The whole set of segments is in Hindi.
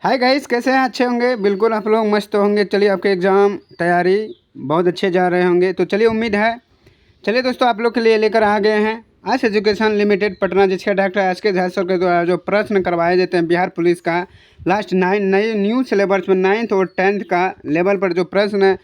हाय गाइस, कैसे हैं? अच्छे होंगे। बिल्कुल आप लोग मस्त होंगे। चलिए, आपके एग्ज़ाम तैयारी बहुत अच्छे जा रहे होंगे। तो चलिए, उम्मीद है। चलिए दोस्तों, आप लोग के लिए लेकर आ गए हैं आज एजुकेशन लिमिटेड पटना, जिसके डॉक्टर एस के झा सर के द्वारा जो प्रश्न करवाए जाते हैं बिहार पुलिस का लास्ट 9 नए न्यू सिलेबस में 9th और 10th का लेवल पर जो प्रश्न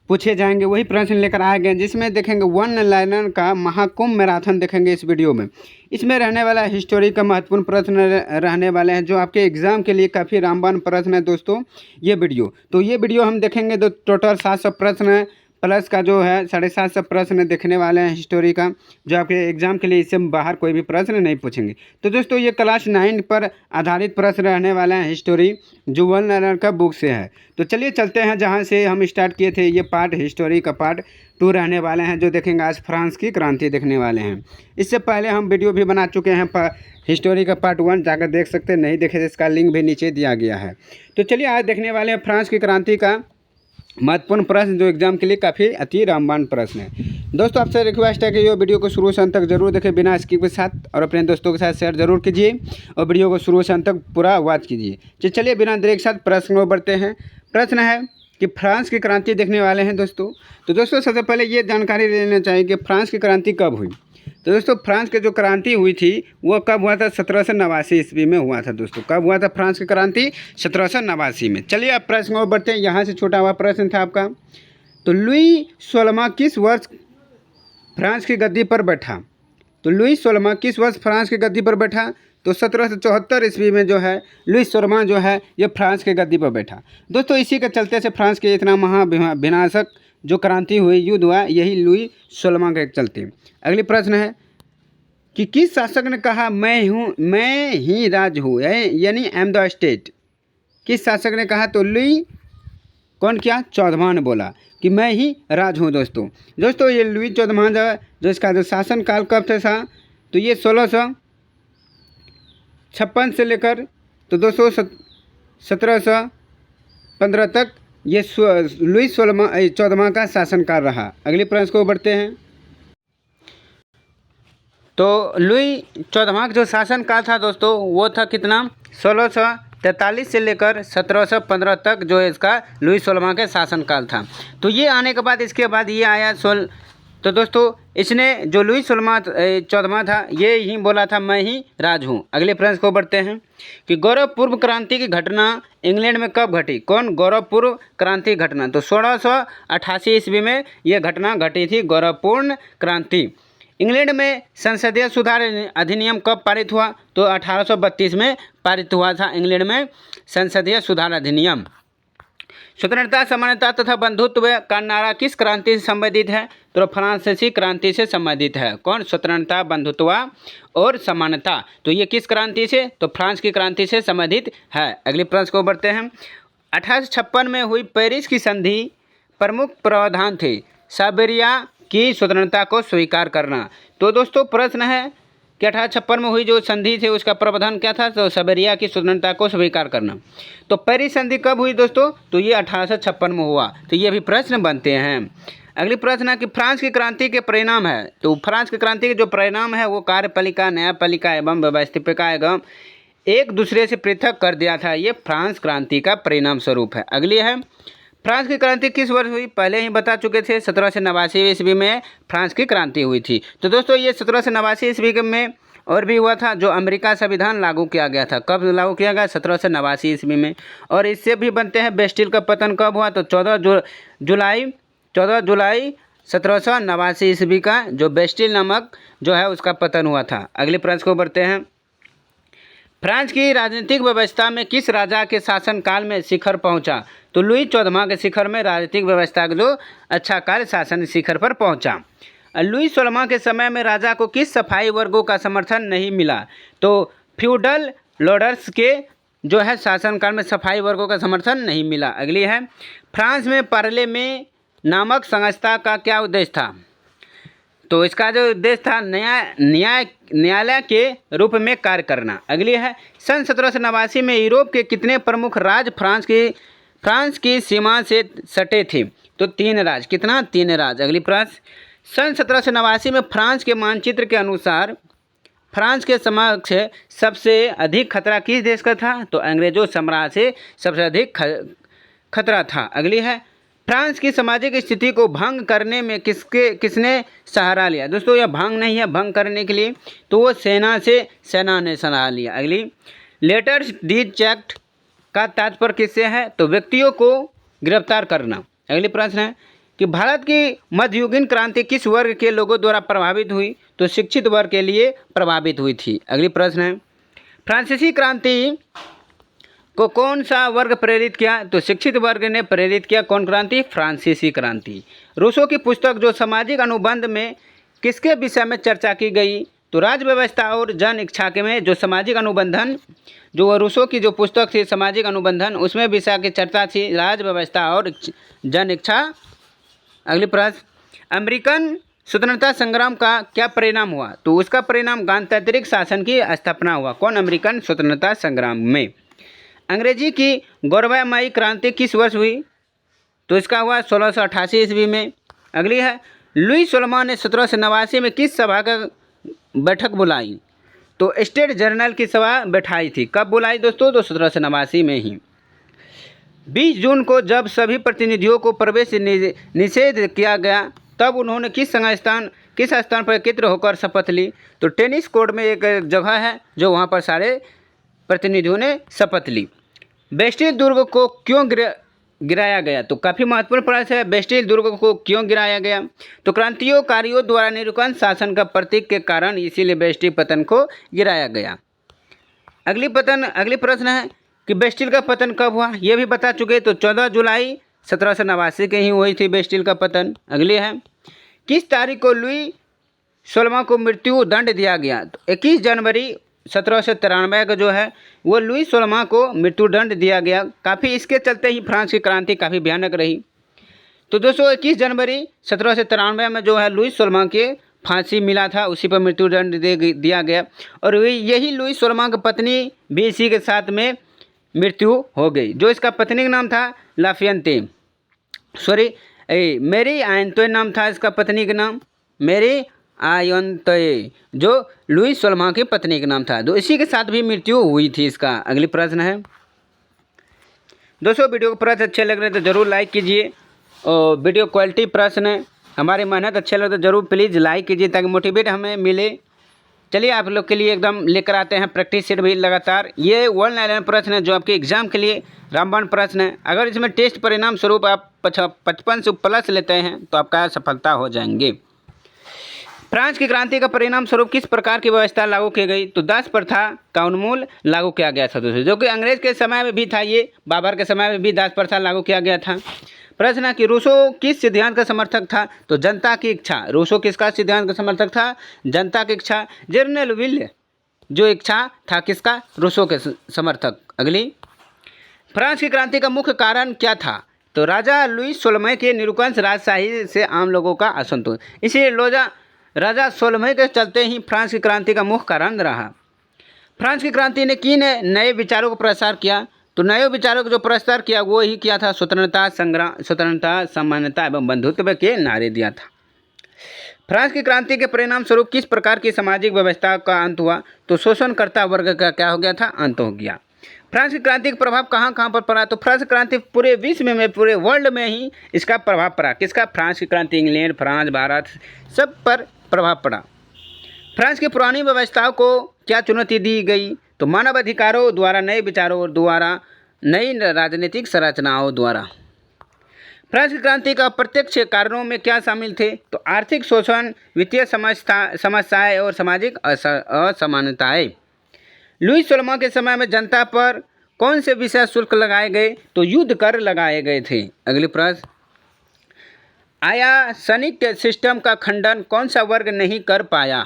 पूछे जाएंगे वही प्रश्न लेकर आए गए, जिसमें देखेंगे वन लाइनर का महाकुंभ मैराथन देखेंगे इस वीडियो में। इसमें रहने वाला हिस्टोरी का महत्वपूर्ण प्रश्न रहने वाले हैं, जो आपके एग्जाम के लिए काफ़ी रामबाण प्रश्न है दोस्तों ये वीडियो हम देखेंगे। तो टोटल 700 प्रश्न है, प्लस का जो है 750 प्रश्न देखने वाले हैं हिस्टोरी का, जो आपके एग्जाम के लिए इससे बाहर कोई भी प्रश्न नहीं पूछेंगे। तो दोस्तों ये क्लास 9 पर आधारित प्रश्न रहने वाले हैं हिस्टोरी, जो वन लाइनर का बुक से है। तो चलिए चलते हैं जहां से हम स्टार्ट किए थे। ये पार्ट हिस्टोरी का पार्ट 2 रहने वाले हैं, जो देखेंगे आज फ्रांस की क्रांति देखने वाले हैं। इससे पहले हम वीडियो भी बना चुके हैं हिस्टोरी का पार्ट 1, जाकर देख सकते हैं। नहीं देखे तो इसका लिंक भी नीचे दिया गया है। तो चलिए आज देखने वाले हैं फ्रांस की क्रांति का महत्वपूर्ण प्रश्न, जो एग्जाम के लिए काफ़ी अति रामबाण प्रश्न है। दोस्तों आपसे रिक्वेस्ट है कि ये वीडियो को शुरू से अंत तक जरूर देखें बिना स्किप के साथ, और अपने दोस्तों के साथ शेयर जरूर कीजिए और वीडियो को शुरू से अंत तक पूरा वॉच कीजिए। चलिए बिना देरी के साथ प्रश्न में बढ़ते हैं। प्रश्न है कि फ्रांस की क्रांति देखने वाले हैं दोस्तों। तो दोस्तों सबसे पहले ये जानकारी लेना चाहिए कि फ्रांस की क्रांति कब हुई। तो दोस्तों फ्रांस की जो क्रांति हुई थी वो कब हुआ था? 1789 ईस्वी में हुआ था दोस्तों। कब हुआ था फ्रांस की क्रांति? 1789 में। चलिए अब प्रश्न और बढ़ते हैं। यहाँ से छोटा हुआ प्रश्न था आपका। तो लुई 16वां किस वर्ष फ्रांस की गद्दी पर बैठा? तो लुई 16वां किस वर्ष फ्रांस की गद्दी पर बैठा? तो 1774 ईस्वी में जो है लुई 16वां जो है ये फ्रांस की गद्दी पर बैठा दोस्तों। इसी के चलते से फ्रांस के इतना महाविनाशक जो क्रांति हुई, युद्ध हुआ, यही लुई 16वां के चलते। अगली प्रश्न है कि किस शासक ने कहा मैं ही राज हूँ, यानी आई एम द स्टेट? किस शासक ने कहा? तो लुई कौन किया? 14वां ने बोला कि मैं ही राज हूँ दोस्तों ये लुई 14वां जो इसका जो शासन काल कब था? तो ये 1656 से लेकर तो दोस्तों 1715 तक ये लुई 14वां का शासनकाल रहा। अगले प्रश्न को बढ़ते हैं। तो लुई 14वां का जो शासनकाल था दोस्तों वो था कितना? 1643 से लेकर 1715 तक जो इसका लुई 16वां का शासनकाल था। तो ये आने के बाद इसके बाद ये आया तो दोस्तों इसने जो लुई 14वां था ये ही बोला था मैं ही राज हूँ। अगले प्रश्न को बढ़ते हैं कि गौरवपूर्व क्रांति की घटना इंग्लैंड में कब घटी? कौन? गौरवपूर्व क्रांति घटना। तो 1688 ईस्वी में ये घटना घटी थी, गौरवपूर्ण क्रांति। इंग्लैंड में संसदीय सुधार अधिनियम कब पारित हुआ? तो 1832 में पारित हुआ था इंग्लैंड में संसदीय सुधार अधिनियम। स्वतंत्रता, समानता तथा बंधुत्व का नारा किस क्रांति से संबंधित है? तो फ्रांसीसी क्रांति से संबंधित है। कौन? स्वतंत्रता, बंधुत्व और समानता। तो ये किस क्रांति से? तो फ्रांस की क्रांति से संबंधित है। अगले प्रश्न को बढ़ते हैं। 1856 में हुई पेरिस की संधि प्रमुख प्रावधान थे साइबेरिया की स्वतंत्रता को स्वीकार करना। तो दोस्तों प्रश्न है कि 1856 में हुई जो संधि थी उसका प्रावधान क्या था? तो साइबेरिया की स्वतंत्रता को स्वीकार करना। तो पेरिस संधि कब हुई दोस्तों? तो ये 1856 में हुआ। तो ये भी प्रश्न बनते हैं। अगली प्रश्न है कि फ्रांस की क्रांति के परिणाम है। तो फ्रांस की क्रांति के जो परिणाम है वो कार्यपालिका, न्यायपालिका एवं व्यवस्थापिका एवं एक दूसरे से पृथक कर दिया था। ये फ्रांस क्रांति का परिणाम स्वरूप है। अगली है फ्रांस की क्रांति किस वर्ष हुई? पहले ही बता चुके थे, 1789 ईस्वी में फ्रांस की क्रांति हुई थी। तो दोस्तों ये 1789 ईस्वी में और भी हुआ था, जो अमेरिका संविधान लागू किया गया था। कब लागू किया गया? 1789 ईस्वी में। और इससे भी बनते हैं बेस्टिल का पतन कब हुआ? तो 14 जुलाई 1789 ईस्वी का जो बेस्टिल नामक जो है उसका पतन हुआ था। अगले प्रश्न को बढ़ते हैं। फ्रांस की राजनीतिक व्यवस्था में किस राजा के शासनकाल में शिखर पहुंचा? तो लुई 14वां के शिखर में राजनीतिक व्यवस्था का जो अच्छा काल शासन शिखर पर पहुंचा। लुई 16वां के समय में राजा को किस सफाई वर्गों का समर्थन नहीं मिला? तो फ्यूडल लॉर्ड्स के जो है शासनकाल में सफाई वर्गों का समर्थन नहीं मिला। अगली है फ्रांस में पार्ले में नामक संस्था का क्या उद्देश्य था? तो इसका जो उद्देश्य था न्यायालय के रूप में कार्य करना। अगली है सन 1789 में यूरोप के कितने प्रमुख राज्य फ्रांस की सीमा से सटे थे? तो 3 राज्य। कितना? 3 राज्य। अगली प्रश्न सन 1789 में फ्रांस के मानचित्र के अनुसार फ्रांस के समक्ष सबसे अधिक खतरा किस देश का था? तो अंग्रेजों साम्राज्य से सबसे अधिक खतरा था। अगली है, फ्रांस की सामाजिक स्थिति को भंग करने में किसने सहारा लिया? दोस्तों यह भंग नहीं है, भंग करने के लिए तो वो सेना ने सहारा लिया। अगली, लेटर्स डीड एक्ट का तात्पर्य किससे है? तो व्यक्तियों को गिरफ्तार करना। अगली प्रश्न है कि भारत की मध्ययुगीन क्रांति किस वर्ग के लोगों द्वारा प्रभावित हुई? तो शिक्षित वर्ग के लिए प्रभावित हुई थी। अगली प्रश्न है, फ्रांसीसी क्रांति को कौन सा वर्ग प्रेरित किया? तो शिक्षित वर्ग ने प्रेरित किया। कौन क्रांति? फ्रांसीसी क्रांति। रूसो की पुस्तक जो सामाजिक अनुबंध में किसके विषय में चर्चा की गई? तो राज व्यवस्था और जन इच्छा के में जो सामाजिक अनुबंधन, जो रूसो की जो पुस्तक थी सामाजिक अनुबंधन, उसमें विषय की चर्चा थी राज व्यवस्था और जन इच्छा। अगली प्रश्न, अमेरिकन स्वतंत्रता संग्राम का क्या परिणाम हुआ? तो उसका परिणाम गणतांत्रिक शासन की स्थापना हुआ। कौन? अमेरिकन स्वतंत्रता संग्राम में। अंग्रेजी की गौरवमयी क्रांति किस वर्ष हुई? तो इसका हुआ 1688 ईस्वी में। अगली है, लुई सोलमा ने 1789 में किस सभा का बैठक बुलाई? तो स्टेट जर्नल की सभा बैठाई थी। कब बुलाई दोस्तों? तो 1789 में ही। 20 जून को जब सभी प्रतिनिधियों को प्रवेश निषेध किया गया तब उन्होंने किस स्थान पर एकत्र होकर शपथ ली? तो टेनिस कोर्ट में एक जगह है जो वहाँ पर सारे प्रतिनिधियों ने शपथ ली। बेस्टिल दुर्ग को क्यों गिराया गया? तो काफ़ी महत्वपूर्ण प्रश्न है, बेस्टिल दुर्ग को क्यों गिराया गया? तो क्रांतिकारियों द्वारा निरंकुश शासन का प्रतीक के कारण इसीलिए बेस्टिल पतन को गिराया गया। अगली प्रश्न है कि बेस्टिल का पतन कब हुआ? ये भी बता चुके। तो 14 जुलाई 1789 के ही हुई थी बेस्टिल का पतन। अगली है, किस तारीख को लुई सोलमा को मृत्यु दंड दिया गया? तो 21 जनवरी 1793 का जो है वो लुई सोलमा को मृत्युदंड दिया गया। काफ़ी इसके चलते ही फ्रांस की क्रांति काफ़ी भयानक रही। तो दोस्तों 21 जनवरी 1793 में जो है लुई सोलमा के फांसी मिला था, उसी पर मृत्युदंड दिया गया। और यही लुई सोलमा की पत्नी भी इसी के साथ में मृत्यु हो गई। जो इसका पत्नी का नाम था लाफियंते, मेरी आयंतोय नाम था इसका पत्नी का नाम, मेरी आयंतोय, जो लुई सोलमा की पत्नी का नाम था। तो इसी के साथ भी मृत्यु हुई थी इसका। अगली प्रश्न है दोस्तों, वीडियो को प्रश्न अच्छे लग रहे तो ज़रूर लाइक कीजिए और वीडियो क्वालिटी प्रश्न है, हमारी मेहनत अच्छे लगे तो ज़रूर प्लीज़ लाइक कीजिए ताकि मोटिवेट हमें मिले। चलिए आप लोग के लिए एकदम लेकर आते हैं प्रैक्टिस सेट भी लगातार। ये 1 लाइन प्रश्न है जो आपके एग्जाम के लिए रामबाण प्रश्न है। अगर इसमें टेस्ट परिणाम स्वरूप आप 55 से प्लस लेते हैं तो आपका सफलता हो जाएंगे। फ्रांस की क्रांति का परिणाम स्वरूप किस प्रकार की व्यवस्था लागू की गई? तो दास प्रथा का उन्मूलन लागू किया गया था दोस्तों, जो कि अंग्रेज के समय में भी था। ये बाबर के समय में भी दास प्रथा लागू किया गया था। प्रश्न है कि रूसो किस सिद्धांत का समर्थक था? तो जनता की इच्छा। रूसो किसका सिद्धांत का समर्थक था? जनता की इच्छा। जर्नल विल जो इच्छा था किसका? रूसो के समर्थक। अगली, फ्रांस की क्रांति का मुख्य कारण क्या था? तो राजा लुई सोलमा के निरंकुश राजशाही से आम लोगों का असंतोष। इसलिए राजा सोलमा के चलते ही फ्रांस की क्रांति का मुख्य कारण रहा। फ्रांस की क्रांति ने किन नए विचारों को प्रसार किया? तो नए विचारों को जो प्रसार किया वो ही किया था स्वतंत्रता संग्राम, स्वतंत्रता, समानता एवं बंधुत्व के नारे दिया था। फ्रांस की क्रांति के परिणाम स्वरूप किस प्रकार की सामाजिक व्यवस्था का अंत हुआ? तो शोषणकर्ता वर्ग का क्या हो गया था? अंत हो गया। फ्रांस की क्रांति का प्रभाव कहाँ कहाँ पर पड़ा? तो फ्रांस की क्रांति पूरे विश्व में, पूरे वर्ल्ड में ही इसका प्रभाव पड़ा। किसका? फ्रांस की क्रांति इंग्लैंड, फ्रांस, भारत सब पर प्रभाव पड़ा। फ्रांस की पुरानी व्यवस्थाओं को क्या चुनौती दी गई? तो मानव अधिकारों द्वारा, नए विचारों द्वारा, नई राजनीतिक संरचनाओं द्वारा। फ्रांस की क्रांति का प्रत्यक्ष कारणों में क्या शामिल थे? तो आर्थिक शोषण, वित्तीय समस्याएं और सामाजिक असमानताएं। लुई सोलमा के समय में जनता पर कौन से विशेष शुल्क लगाए गए? तो युद्ध कर लगाए गए थे। अगली प्रश्न, आयासनिक सिस्टम का खंडन कौन सा वर्ग नहीं कर पाया?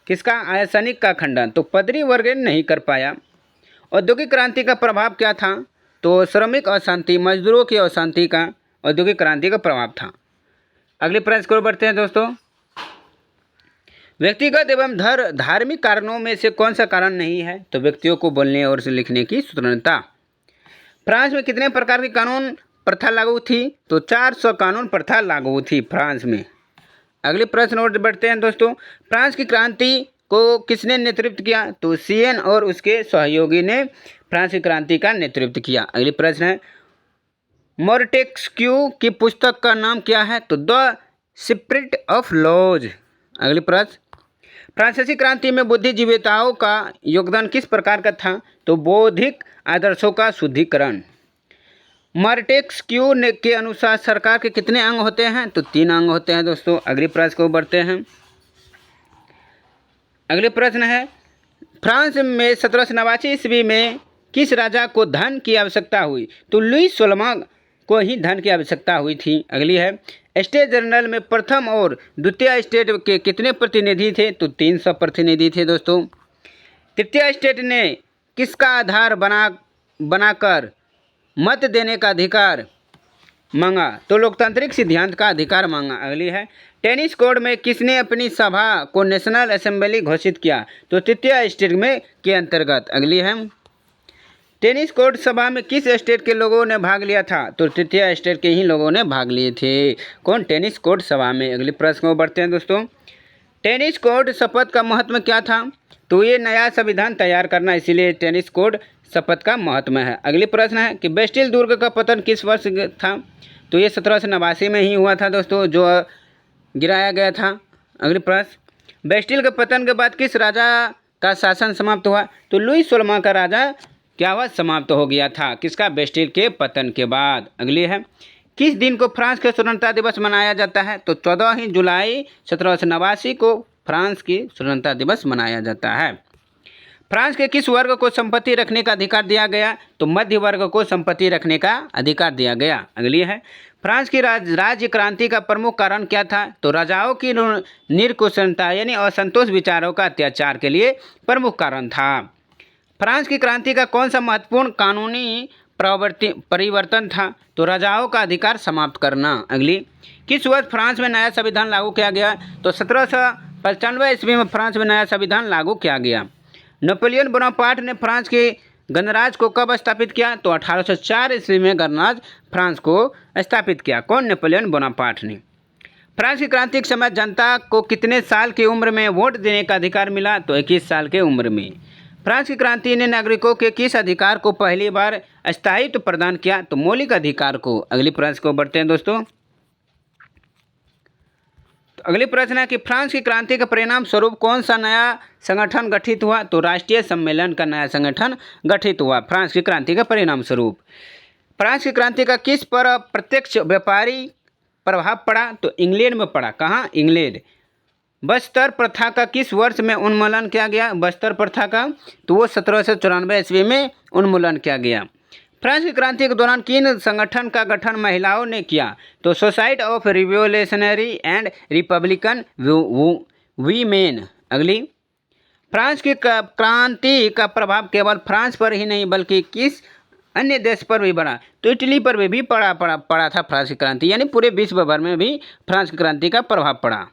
किसका? आयासनिक का खंडन। तो पदरी वर्ग नहीं कर पाया। औद्योगिक क्रांति का प्रभाव क्या था? तो श्रमिक अशांति, मजदूरों की अशांति का औद्योगिक क्रांति का प्रभाव था। अगले प्रश्न को बढ़ते हैं दोस्तों, व्यक्तिगत एवं धार्मिक कारणों में से कौन सा कारण नहीं है? तो व्यक्तियों को बोलने और लिखने की स्वतंत्रता। फ्रांस में कितने प्रकार की कानून प्रथा लागू थी? तो 400 कानून प्रथा लागू थी फ्रांस में। अगले प्रश्न और बढ़ते हैं दोस्तों, फ्रांस की क्रांति को किसने नेतृत्व किया? तो सियन और उसके सहयोगी ने फ्रांस की क्रांति का नेतृत्व किया। अगली प्रश्न है, मोंटेस्क्यू की पुस्तक का नाम क्या है? तो द स्पिरिट ऑफ लॉज। अगली प्रश्न, फ्रांसीसी क्रांति में बुद्धिजीविताओं का योगदान किस प्रकार का था? तो बौद्धिक आदर्शों का शुद्धिकरण। मोंटेस्क्यू के अनुसार सरकार के कितने अंग होते हैं? तो 3 अंग होते हैं दोस्तों। अगली प्रश्न को बढ़ते हैं। अगले प्रश्न है, फ्रांस में 1789 ईस्वी में किस राजा को धन की आवश्यकता हुई? तो लुई 16वां को ही धन की आवश्यकता हुई थी। अगली है, स्टेट जनरल में प्रथम और द्वितीय स्टेट के कितने प्रतिनिधि थे? तो 300 प्रतिनिधि थे दोस्तों। तृतीय स्टेट ने किसका आधार बनाकर मत देने का अधिकार मांगा? तो लोकतांत्रिक सिद्धांत का अधिकार मांगा। अगली है, टेनिस कोड में किसने अपनी सभा को नेशनल असेंबली घोषित किया? तो तृतीय स्टेट में के अंतर्गत। अगली है, टेनिस कोड सभा में किस स्टेट के लोगों ने भाग लिया था? तो तृतीय स्टेट के ही लोगों ने भाग लिए थे। कौन? टेनिस कोड सभा में। अगले प्रश्न को बढ़ते हैं दोस्तों। टेनिस कोड शपथ का महत्व क्या था? तो ये नया संविधान तैयार करना, इसीलिए टेनिस कोड शपथ का महत्व है। अगली प्रश्न है कि बेस्टिल दुर्ग का पतन किस वर्ष था? तो ये 1789 में ही हुआ था दोस्तों, जो गिराया गया था। अगली प्रश्न, बेस्टिल के पतन के बाद किस राजा का शासन समाप्त हुआ? तो लुई 16वां का राजा क्या हुआ? समाप्त हो गया था। किसका? बेस्टिल के पतन के बाद। अगली है, किस दिन को फ्रांस का स्वतंत्रता दिवस मनाया जाता है? तो 14 जुलाई 1789 को फ्रांस की स्वतंत्रता दिवस मनाया जाता है। फ्रांस के किस वर्ग को संपत्ति रखने का अधिकार दिया गया? तो मध्य वर्ग को संपत्ति रखने का अधिकार दिया गया। अगली है, फ्रांस की राज्य क्रांति का प्रमुख कारण क्या था? तो राजाओं की निरकुशलता यानी असंतोष विचारों का अत्याचार के लिए प्रमुख कारण था। फ्रांस की क्रांति का कौन सा महत्वपूर्ण कानूनी परिवर्तन था? तो राजाओं का अधिकार समाप्त करना। अगली, किस वर्ष फ्रांस में नया संविधान लागू किया गया? तो 1795 ईस्वी में फ्रांस में नया संविधान लागू किया गया। नेपोलियन बोनापार्ट ने फ्रांस के गणराज्य को कब स्थापित किया? तो 1804 ईस्वी में गणराज्य फ्रांस को स्थापित किया। कौन? नेपोलियन बोनापार्ट ने। फ्रांस की क्रांति के समय जनता को कितने साल की उम्र में वोट देने का अधिकार मिला? तो 21 साल की उम्र में। फ्रांस की क्रांति ने नागरिकों के किस अधिकार को पहली बार स्थायित्व प्रदान किया? तो मौलिक अधिकार को। अगली प्रश्न को बढ़ते हैं दोस्तों। तो अगली प्रश्न है कि फ्रांस की क्रांति के परिणाम स्वरूप कौन सा नया संगठन गठित हुआ? तो राष्ट्रीय सम्मेलन का नया संगठन गठित हुआ फ्रांस की क्रांति के परिणाम स्वरूप। फ्रांस की क्रांति का किस पर प्रत्यक्ष व्यापारी प्रभाव पड़ा? तो इंग्लैंड में पड़ा। कहाँ? इंग्लैंड। बस्तर प्रथा का किस वर्ष में उन्मूलन किया गया? बस्तर प्रथा का तो वो 1794 ईस्वी में उन्मूलन किया गया। फ्रांस की क्रांति के दौरान किन संगठन का गठन महिलाओं ने किया? तो society of revolutionary and Republican women. अगली, फ्रांस की क्रांति का प्रभाव केवल फ्रांस पर ही नहीं बल्कि किस अन्य देश पर भी पड़ा? तो इटली पर भी पड़ा था फ्रांस की क्रांति, यानी पूरे विश्व भर में भी फ्रांस की क्रांति का प्रभाव पड़ा।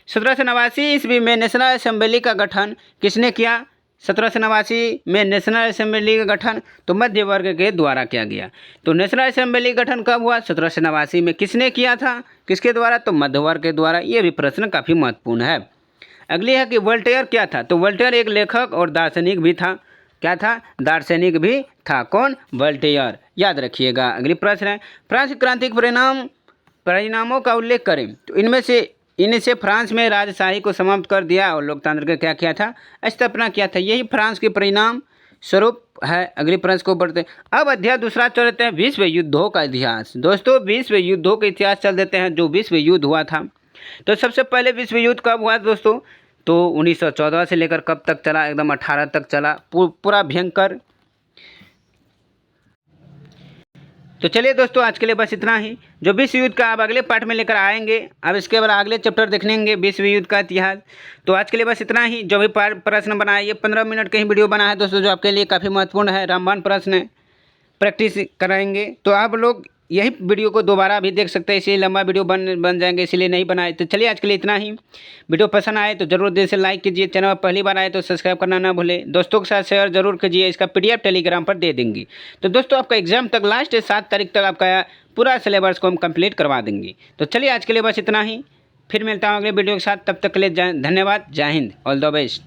1789 ईस्वी में नेशनल असेंबली का गठन किसने किया? 1789 में नेशनल असेंबली का गठन तो मध्य वर्ग के द्वारा किया गया। तो नेशनल असेंबली का गठन कब हुआ? 1789 में। किसने किया था? किसके द्वारा? तो मध्य वर्ग के द्वारा। ये भी प्रश्न काफ़ी महत्वपूर्ण है। अगली है कि वोल्टेयर क्या था? तो वोल्टेयर एक लेखक और दार्शनिक भी था। क्या था? दार्शनिक भी था। कौन? वोल्टेयर। याद रखिएगा। अगली प्रश्न है, फ्रांस की क्रांति के परिणामों का उल्लेख करें। तो इनसे फ्रांस में राजशाही को समाप्त कर दिया और लोकतंत्र का क्या किया था? स्थापना किया था। यही फ्रांस के परिणाम स्वरूप है। अगली प्रश्न को बढ़ते हैं। अब अध्याय दूसरा चल देते हैं, विश्व युद्धों का इतिहास। दोस्तों विश्व युद्धों का इतिहास चल देते हैं, जो विश्व युद्ध हुआ था। तो सबसे पहले विश्व युद्ध कब हुआ दोस्तों? तो 1914 से लेकर कब तक चला? एकदम 18 तक चला, पूरा भयंकर। तो चलिए दोस्तों, आज के लिए बस इतना ही। जो विश्व युद्ध का अब अगले पार्ट में लेकर आएंगे, अब इसके बाद अगले चैप्टर देखेंगे विश्व युद्ध का इतिहास। तो आज के लिए बस इतना ही। जो भी प्रश्न बनाए, ये 15 मिनट का ही वीडियो बना है दोस्तों, जो आपके लिए काफ़ी महत्वपूर्ण है। रामबाण प्रश्न प्रैक्टिस कराएंगे, तो आप लोग यही वीडियो को दोबारा भी देख सकते हैं। इसलिए लंबा वीडियो बन जाएंगे, इसलिए नहीं बनाए। तो चलिए आज के लिए इतना ही। वीडियो पसंद आए तो जरूर दिल से लाइक कीजिए। चैनल पर पहली बार आए तो सब्सक्राइब करना ना भूलें। दोस्तों के साथ शेयर जरूर कीजिए। इसका PDF टेलीग्राम पर दे देंगे। तो दोस्तों आपका एग्जाम तक लास्ट 7 तारीख तक आपका पूरा सिलेबस को हम कंप्लीट करवा देंगे। तो चलिए आज के लिए बस इतना ही। फिर मिलता हूँ अगले वीडियो के साथ, तब तक के लिए धन्यवाद, जय हिंद, ऑल द बेस्ट।